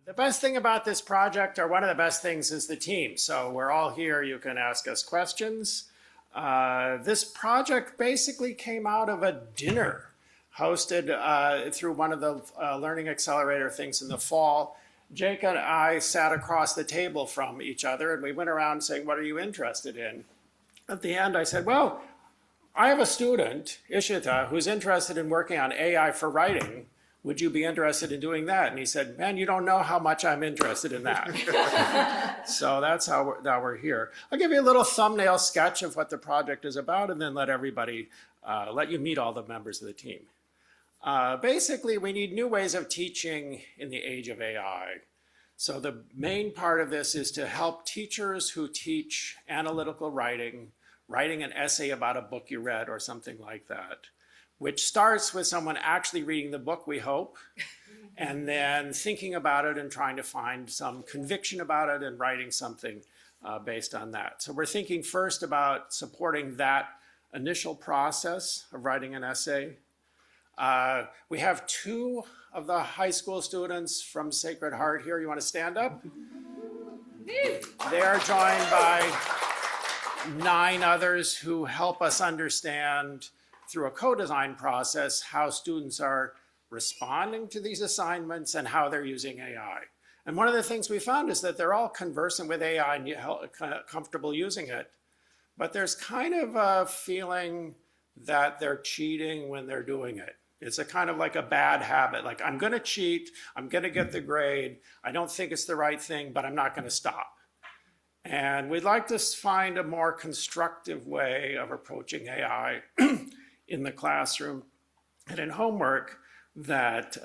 The best thing about this project, or one of the best things, is the team. So we're all here. You can ask us questions. This project basically came out of a dinner hosted through one of the Learning Accelerator things in the fall. Jake and I sat across the table from each other, and we went around saying, what are you interested in? At the end, I said, well, I have a student, Ishita, who's interested in working on AI for writing. Would you be interested in doing that? And he said, man, you don't know how much I'm interested in that. So that's how we're here. I'll give you a little thumbnail sketch of what the project is about, and then let you meet all the members of the team. Basically, we need new ways of teaching in the age of AI. So the main part of this is to help teachers who teach analytical writing an essay about a book you read or something like that, which starts with someone actually reading the book, we hope, and then thinking about it and trying to find some conviction about it and writing something based on that. So we're thinking first about supporting that initial process of writing an essay. We have 2 of the high school students from Sacred Heart here. You want to stand up? They are joined by 9 others who help us understand through a co-design process how students are responding to these assignments and how they're using AI. And one of the things we found is that they're all conversant with AI and comfortable using it. But there's kind of a feeling that they're cheating when they're doing it. It's a kind of like a bad habit. Like, I'm going to cheat, I'm going to get the grade, I don't think it's the right thing, but I'm not going to stop. And we'd like to find a more constructive way of approaching AI in the classroom and in homework that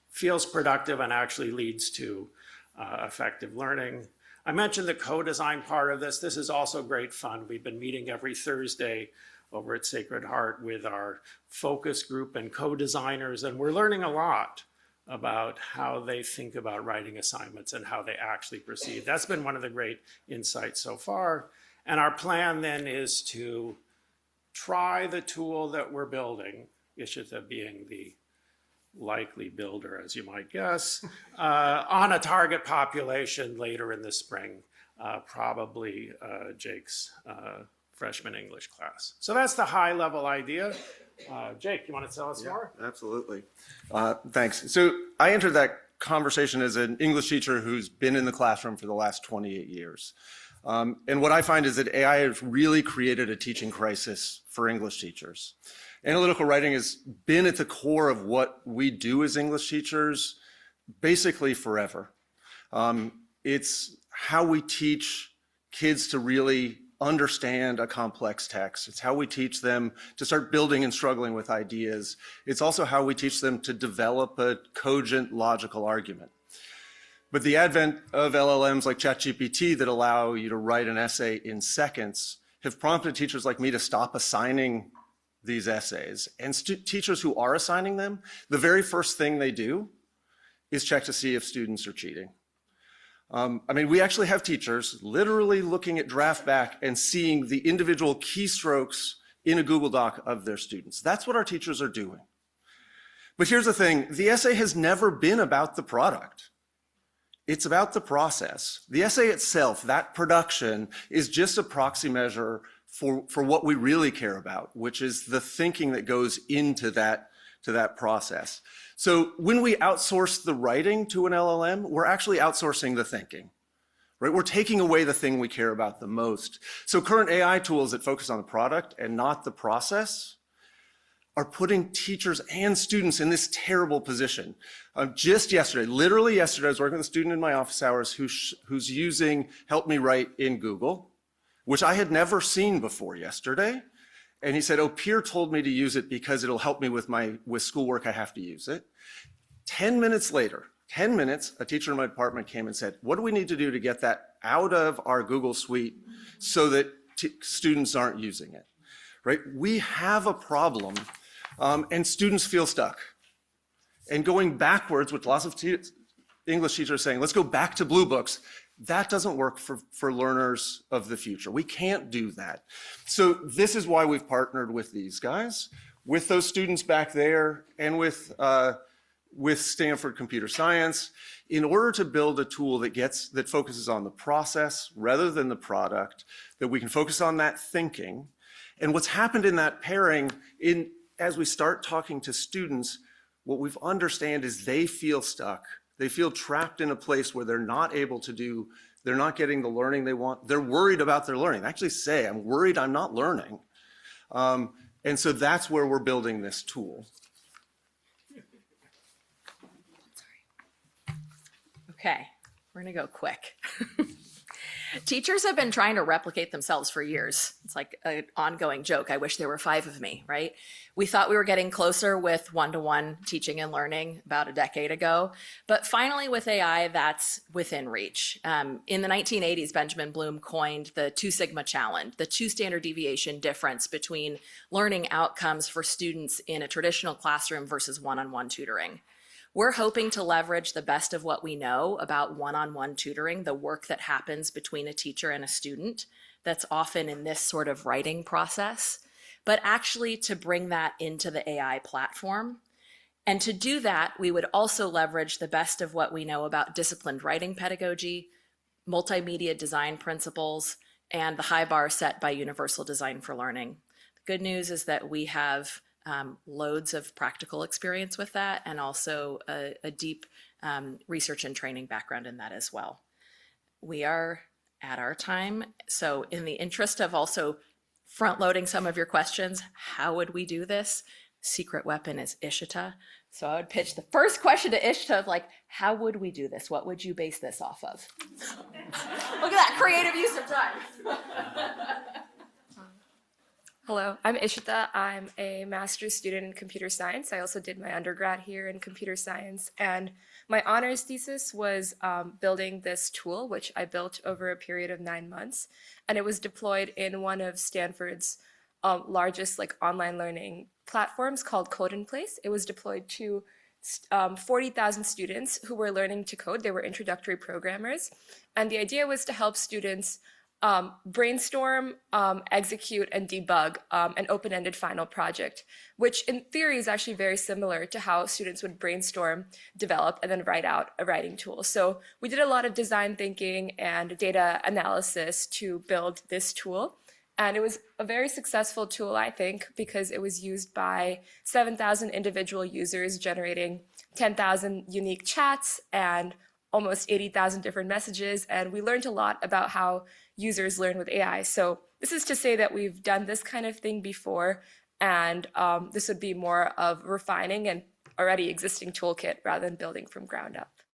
feels productive and actually leads to effective learning. I mentioned the co-design part of this. This is also great fun. We've been meeting every Thursday over at Sacred Heart with our focus group and co-designers, and we're learning a lot about how they think about writing assignments and how they actually proceed. That's been one of the great insights so far. And our plan then is to try the tool that we're building, Ishita being the likely builder, as you might guess, on a target population later in the spring, probably Jake's freshman English class. So that's the high level idea. Jake, you want to tell us more? Absolutely. Thanks. So I entered that conversation as an English teacher who's been in the classroom for the last 28 years. And what I find is that AI has really created a teaching crisis for English teachers. Analytical writing has been at the core of what we do as English teachers basically forever. It's how we teach kids to really understand a complex text. It's how we teach them to start building and struggling with ideas. It's also how we teach them to develop a cogent, logical argument. But the advent of LLMs like ChatGPT that allow you to write an essay in seconds have prompted teachers like me to stop assigning these essays. And teachers who are assigning them, the very first thing they do is check to see if students are cheating. I mean, we actually have teachers literally looking at draft back and seeing the individual keystrokes in a Google Doc of their students. That's what our teachers are doing. But here's the thing, the essay has never been about the product. It's about the process. The essay itself, that production, is just a proxy measure for what we really care about, which is the thinking that goes into that process. So when we outsource the writing to an LLM, we're actually outsourcing the thinking, right? We're taking away the thing we care about the most. So current AI tools that focus on the product and not the process are putting teachers and students in this terrible position. Just yesterday, literally yesterday, I was working with a student in my office hours who's using Help Me Write in Google, which I had never seen before yesterday. And he said, oh, Peer told me to use it because it'll help me with schoolwork, I have to use it. 10 minutes later, 10 minutes, a teacher in my department came and said, what do we need to do to get that out of our Google Suite so that students aren't using it, right? We have a problem and students feel stuck. And going backwards, which lots of English teachers are saying, let's go back to Blue Books. That doesn't work for learners of the future. We can't do that. So this is why we've partnered with these guys, with those students back there, and with with Stanford Computer Science in order to build a tool that focuses on the process rather than the product, that we can focus on that thinking. And what's happened in that pairing, as we start talking to students, what we've understand is they feel stuck. They feel trapped in a place where they're not able to do, they're not getting the learning they want. They're worried about their learning. They actually say, I'm worried I'm not learning. And so that's where we're building this tool. Okay, we're gonna go quick. Teachers have been trying to replicate themselves for years. It's like an ongoing joke. I wish there were 5 of me, right? We thought we were getting closer with one-to-one teaching and learning about a decade ago, but finally with AI, that's within reach. In the 1980s, Benjamin Bloom coined the 2 sigma challenge, the 2 standard deviation difference between learning outcomes for students in a traditional classroom versus one-on-one tutoring. We're hoping to leverage the best of what we know about one-on-one tutoring, the work that happens between a teacher and a student that's often in this sort of writing process, but actually to bring that into the AI platform. And to do that, we would also leverage the best of what we know about disciplined writing pedagogy, multimedia design principles, and the high bar set by Universal Design for Learning. The good news is that we have loads of practical experience with that, and also a deep research and training background in that as well. We are at our time, so in the interest of also front-loading some of your questions, how would we do this? Secret weapon is Ishita. So I would pitch the first question to Ishita of like, how would we do this? What would you base this off of? Look at that creative use of time. Hello, I'm Ishita. I'm a master's student in computer science. I also did my undergrad here in computer science. And my honors thesis was building this tool, which I built over a period of 9 months. And it was deployed in one of Stanford's largest online learning platforms called Code in Place. It was deployed to 40,000 students who were learning to code. They were introductory programmers. And the idea was to help students brainstorm, execute, and debug an open-ended final project, which in theory is actually very similar to how students would brainstorm, develop, and then write out a writing tool. So we did a lot of design thinking and data analysis to build this tool. And it was a very successful tool, I think, because it was used by 7,000 individual users, generating 10,000 unique chats and almost 80,000 different messages. And we learned a lot about how users learn with AI. So this is to say that we've done this kind of thing before, and this would be more of refining an already existing toolkit rather than building from ground up.